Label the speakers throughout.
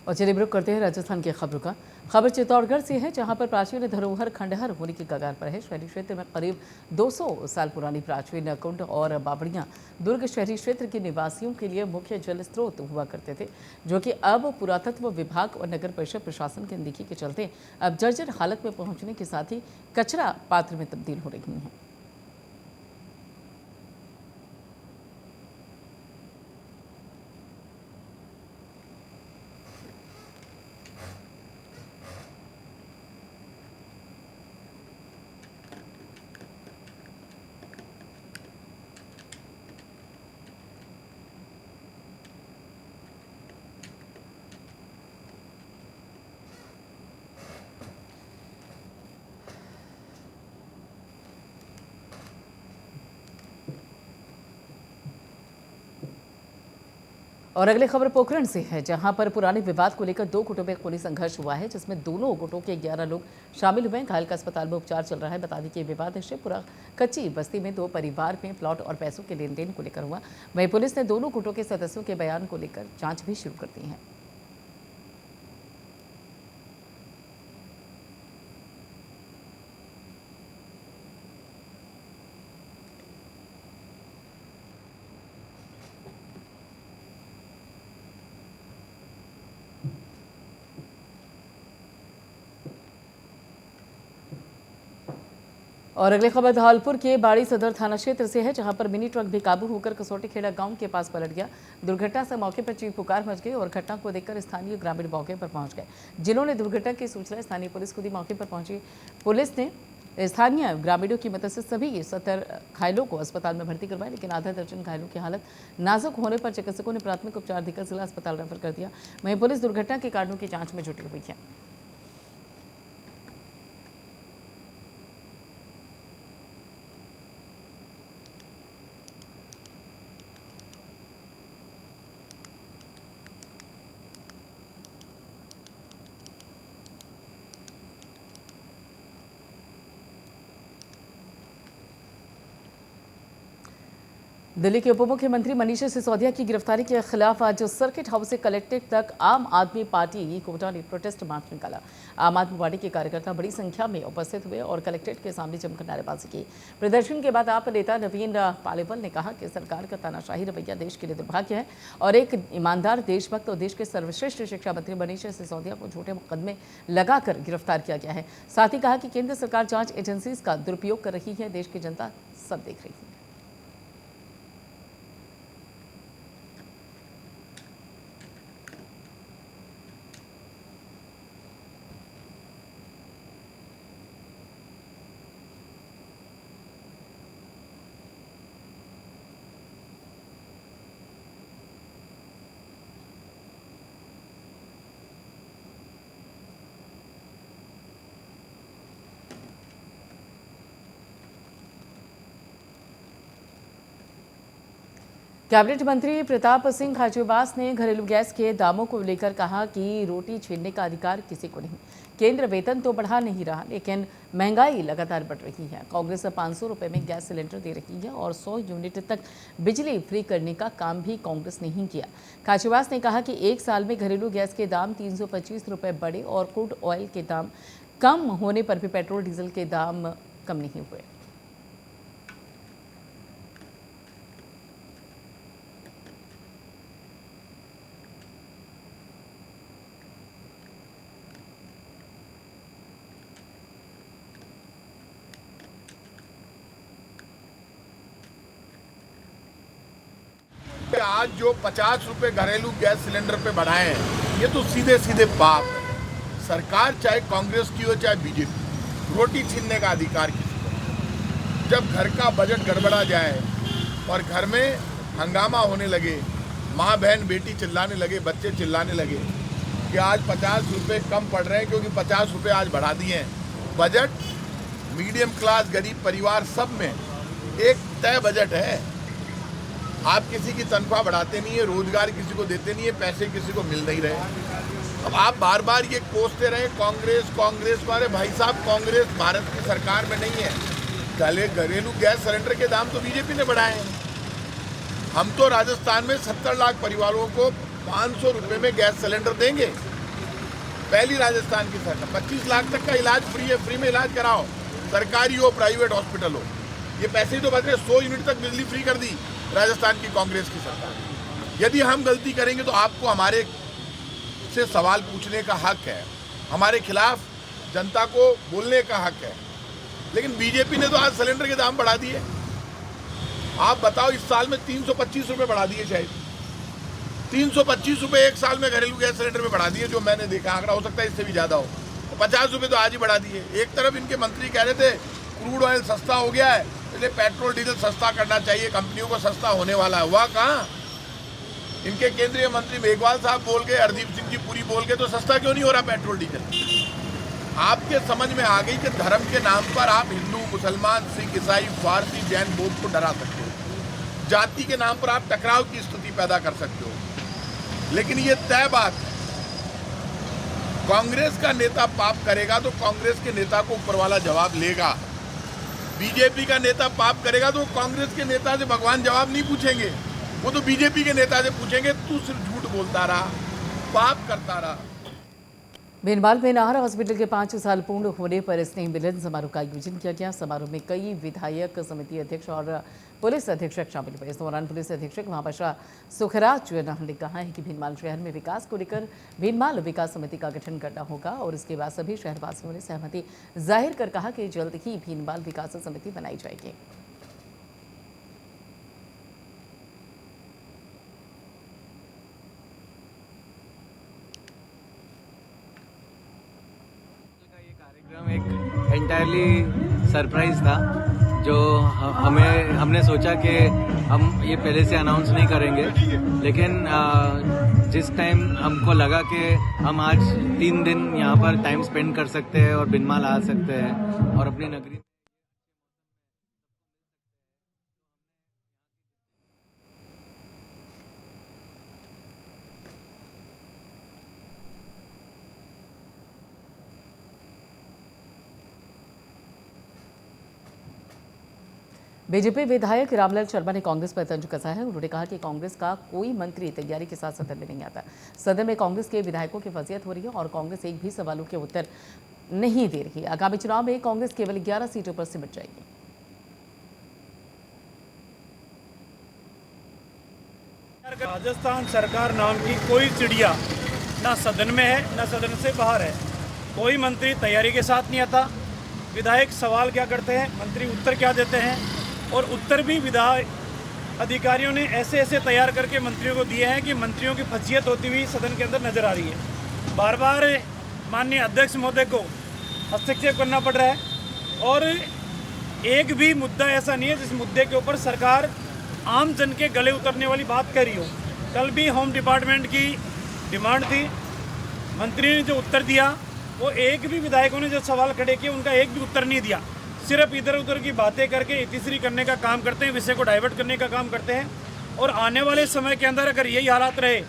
Speaker 1: और चलिए रुक करते हैं राजस्थान की खबरों का। खबर चित्तौड़गढ़ से है, जहां पर प्राचीन धरोहर खंडहर होने की कगार पर है। शहरी क्षेत्र में करीब 200 साल पुरानी प्राचीन कुंड और बावड़ियां दुर्ग शहरी क्षेत्र के निवासियों के लिए मुख्य जल स्रोत हुआ करते थे, जो कि अब पुरातत्व विभाग और नगर परिषद प्रशासन की अनदेखी के चलते अब जर्जर हालत में पहुंचने के साथ ही कचरा पात्र में तब्दील हो रही हैं। और अगली खबर पोखरण से है, जहां पर पुराने विवाद को लेकर 2 गुटों में खूनी संघर्ष हुआ है, जिसमें दोनों गुटों के 11 लोग शामिल हुए हैं। घायल का अस्पताल में उपचार चल रहा है। बता दें कि विवाद शिवपुरा कच्ची बस्ती में 2 परिवार में प्लॉट और पैसों के लेन देन को लेकर हुआ। वहीं पुलिस ने दोनों गुटों के सदस्यों के बयान को लेकर जांच भी शुरू कर दी है। और अगली खबर धौलपुर के बाड़ी सदर थाना क्षेत्र से है, जहां पर मिनी ट्रक बेकाबू होकर कसौटी खेड़ा गांव के पास पलट गया। दुर्घटना से मौके पर चीख पुकार मच गई और घटना को देखकर स्थानीय ग्रामीण मौके पर पहुंच गए, जिन्होंने दुर्घटना की सूचना स्थानीय पुलिस खुद ही मौके पर पहुंची। पुलिस ने स्थानीय ग्रामीणों की मदद से सभी 70 घायलों को अस्पताल में भर्ती करवाया, लेकिन आधा दर्जन घायलों की हालत नाजुक होने पर चिकित्सकों ने प्राथमिक उपचार देकर जिला अस्पताल रेफर कर दिया। वहीं पुलिस दुर्घटना के कारणों की जाँच में जुटी हुई है। दिल्ली के उप मुख्यमंत्री मनीष सिसोदिया की गिरफ्तारी के खिलाफ आज सर्किट हाउस से कलेक्ट्रेट तक आम आदमी पार्टी कोटा ने प्रोटेस्ट मार्च निकाला। आम आदमी पार्टी के कार्यकर्ता बड़ी संख्या में उपस्थित हुए और कलेक्ट्रेट के सामने जमकर नारेबाजी की। प्रदर्शन के बाद आप नेता नवीन पालीवाल ने कहा कि सरकार का तानाशाही रवैया देश के लिए दुर्भाग्य है और एक ईमानदार देशभक्त और देश के सर्वश्रेष्ठ शिक्षा मंत्री मनीष सिसोदिया को झूठे मुकदमे लगाकर गिरफ्तार किया गया है। साथ ही कहा कि केंद्र सरकार जांच एजेंसीज का दुरुपयोग कर रही है। देश की जनता सब देख रही है। कैबिनेट मंत्री प्रताप सिंह खाचरियावास ने घरेलू गैस के दामों को लेकर कहा कि रोटी छीनने का अधिकार किसी को नहीं। केंद्र वेतन तो बढ़ा नहीं रहा, लेकिन महंगाई लगातार बढ़ रही है। कांग्रेस 500 रुपये में गैस सिलेंडर दे रही है और 100 यूनिट तक बिजली फ्री करने का काम भी कांग्रेस ने ही किया। खाचरियावास ने कहा कि 1 साल में घरेलू गैस के दाम 325 रुपये बढ़े और क्रूड ऑयल के दाम कम होने पर भी पेट्रोल डीजल के दाम कम नहीं हुए।
Speaker 2: आज जो 50 रुपए घरेलू गैस सिलेंडर पे बढ़ाए हैं, ये तो सीधे सीधे पाप है। सरकार चाहे कांग्रेस की हो चाहे बीजेपी, रोटी छीनने का अधिकार किसी को। जब घर का बजट गड़बड़ा जाए और घर में हंगामा होने लगे, माँ बहन बेटी चिल्लाने लगे, बच्चे चिल्लाने लगे कि आज 50 रुपये कम पड़ रहे हैं क्योंकि 50 रुपये आज बढ़ा दिए हैं। बजट मीडियम क्लास गरीब परिवार सब में एक तय बजट है। आप किसी की तनख्वाह बढ़ाते नहीं है, रोजगार किसी को देते नहीं है, पैसे किसी को मिल नहीं रहे। अब आप बार बार ये कोसते रहे कांग्रेस कांग्रेस वाले। भाई साहब, कांग्रेस भारत की सरकार में नहीं है। घरेलू गैस सिलेंडर के दाम तो बीजेपी ने बढ़ाए हैं। हम तो राजस्थान में 70 लाख परिवारों को 500 रुपए में गैस सिलेंडर देंगे। पहली राजस्थान की सरकार 25 लाख तक का इलाज फ्री है, फ्री में इलाज कराओ, सरकारी हो प्राइवेट हॉस्पिटल हो। ये पैसे ही तो बच रहे। 100 यूनिट तक बिजली फ्री कर दी राजस्थान की कांग्रेस की सरकार। यदि हम गलती करेंगे तो आपको हमारे से सवाल पूछने का हक है, हमारे खिलाफ जनता को बोलने का हक है। लेकिन बीजेपी ने तो आज सिलेंडर के दाम बढ़ा दिए। आप बताओ, इस साल में 325 रुपए बढ़ा दिए, शायद 325 रुपए एक साल में घरेलू गैस सिलेंडर में बढ़ा दिए, जो मैंने देखा। आंकड़ा हो सकता है इससे भी ज्यादा हो। 50 रुपए तो आज ही बढ़ा दिए। एक तरफ इनके मंत्री कह रहे थे क्रूड ऑयल सस्ता हो गया है, इसलिए पेट्रोल डीजल सस्ता करना चाहिए, कंपनियों को सस्ता होने वाला है। हुआ कहाँ? इनके केंद्रीय मंत्री मेघवाल साहब बोल के, हरदीप सिंह जी पूरी बोल के, तो सस्ता क्यों नहीं हो रहा पेट्रोल डीजल? आपके समझ में आ गई कि धर्म के नाम पर आप हिंदू, मुसलमान, सिख, ईसाई, फारसी, जैन, बौद्ध को डरा सकते हो। जाति के नाम पर आप टकराव की स्थिति पैदा कर सकते हो। लेकिन ये तय बात है, कांग्रेस का नेता पाप करेगा तो कांग्रेस के नेता को ऊपर वाला जवाब लेगा। बीजेपी का नेता पाप करेगा तो कांग्रेस के नेता से भगवान जवाब नहीं पूछेंगे, वो तो बीजेपी के नेता से पूछेंगे, तू सिर्फ झूठ बोलता रहा, पाप करता रहा।
Speaker 1: भीनमाल में नाहर हॉस्पिटल के 5 साल पूर्ण होने पर स्नेह मिलन समारोह का आयोजन किया गया। समारोह में कई विधायक, समिति अध्यक्ष और पुलिस अधीक्षक शामिल हुए। इस दौरान पुलिस अधीक्षक महापाशा सुखराज ने कहा है कि भीनमाल शहर में विकास को लेकर भीनमाल विकास समिति का गठन करना होगा और इसके बाद सभी शहरवासियों ने सहमति जाहिर कर कहा कि जल्द ही भीनमाल विकास समिति बनाई जाएगी।
Speaker 3: एक एंटायरली सरप्राइज था, जो हमने सोचा कि हम ये पहले से अनाउंस नहीं करेंगे, लेकिन जिस टाइम हमको लगा कि हम आज 3 दिन यहाँ पर टाइम स्पेंड कर सकते हैं और भीनमाल आ सकते हैं और अपनी नगरी
Speaker 1: बीजेपी विधायक रामलाल शर्मा ने कांग्रेस पर तंज कसा है। उन्होंने कहा कि कांग्रेस का कोई मंत्री तैयारी के साथ सदन में नहीं आता। सदन में कांग्रेस के विधायकों की फजीहत हो रही है और कांग्रेस एक भी सवालों के उत्तर नहीं दे रही। आगामी चुनाव में कांग्रेस केवल 11 सीटों पर सिमट जाएगी।
Speaker 4: राजस्थान सरकार नाम की कोई चिड़िया ना सदन में है ना सदन से बाहर है। कोई मंत्री तैयारी के साथ नहीं आता। विधायक सवाल क्या करते हैं, मंत्री उत्तर क्या देते हैं, और उत्तर भी विधायक अधिकारियों ने ऐसे ऐसे तैयार करके मंत्रियों को दिए हैं कि मंत्रियों की फजीहत होती हुई सदन के अंदर नजर आ रही है। बार बार माननीय अध्यक्ष महोदय को हस्तक्षेप करना पड़ रहा है और एक भी मुद्दा ऐसा नहीं है जिस मुद्दे के ऊपर सरकार आम जन के गले उतरने वाली बात कर रही हो। कल भी होम डिपार्टमेंट की डिमांड थी, मंत्री ने जो उत्तर दिया वो एक भी विधायकों ने जो सवाल खड़े किए उनका एक भी उत्तर नहीं दिया। सिर्फ इधर उधर की बातें करके इतिश्री करने का काम करते हैं, विषय को डाइवर्ट करने का काम करते हैं। और आने वाले समय के अंदर अगर यही हालात रहे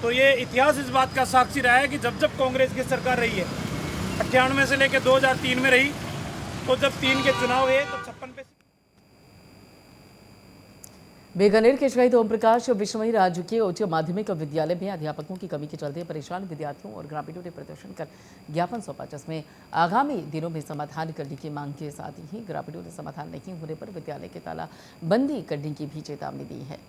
Speaker 4: तो ये इतिहास इस बात का साक्षी रहा है कि जब जब कांग्रेस की सरकार रही है, 98 से लेकर 2003 में रही, तो जब 3 के चुनाव हुए तो 56 पे
Speaker 1: बीकानेर के शहीद ओम प्रकाश विश्वमयी राजकीय उच्च माध्यमिक विद्यालय में अध्यापकों की कमी के चलते परेशान विद्यार्थियों और ग्रामीणों ने प्रदर्शन कर ज्ञापन सौंपा, जिसमें आगामी दिनों में समाधान करने की मांग के साथ ही ग्रामीणों ने समाधान नहीं होने पर विद्यालय के तालाबंदी करने की भी चेतावनी दी है।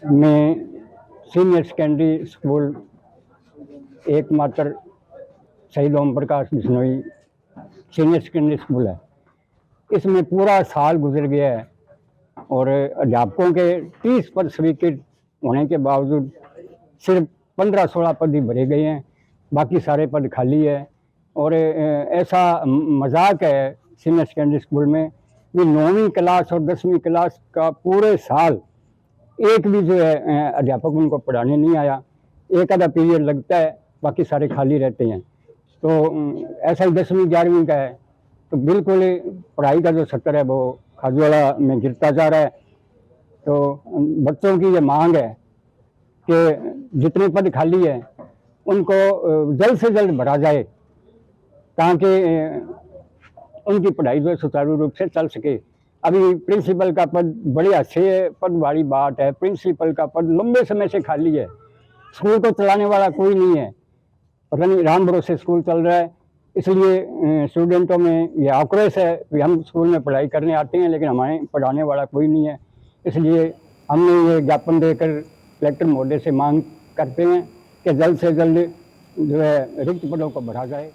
Speaker 5: में सीनियर सेकेंडरी स्कूल एकमात्र शहीद Om Prakash Bishnoi senior secondary school है। इसमें पूरा साल गुजर गया है और अध्यापकों के 30 पद स्वीकृत होने के बावजूद सिर्फ 15-16 पद ही भरे गए हैं, बाकी सारे पद खाली है। और ऐसा मजाक है सीनियर सेकेंडरी स्कूल में कि 9वीं क्लास और 10वीं क्लास का पूरे साल एक भी जो है अध्यापक उनको पढ़ाने नहीं आया। एक आधा पीरियड लगता है, बाकी सारे खाली रहते हैं। तो ऐसा ही 10वीं 11वीं का है, तो बिल्कुल पढ़ाई का जो स्तर है वो खाजवाड़ा में गिरता जा रहा है। तो बच्चों की ये मांग है कि जितने पद खाली है उनको जल्द से जल्द भरा जाए, ताकि उनकी पढ़ाई जो सुचारू रूप से चल सके। अभी प्रिंसिपल का पद बड़ी अच्छे पद वाली बात है, प्रिंसिपल का पद लंबे समय से खाली है, स्कूल को चलाने वाला कोई नहीं है, पता नहीं राम भरोसे स्कूल चल रहा है। इसलिए स्टूडेंटों में ये आक्रोश है कि हम स्कूल में पढ़ाई करने आते हैं लेकिन हमारे पढ़ाने वाला कोई नहीं है। इसलिए हमने ये ज्ञापन देकर कलेक्टर महोदय से मांग करते हैं कि जल्द से जल्द जो है रिक्त पदों को भरा जाए।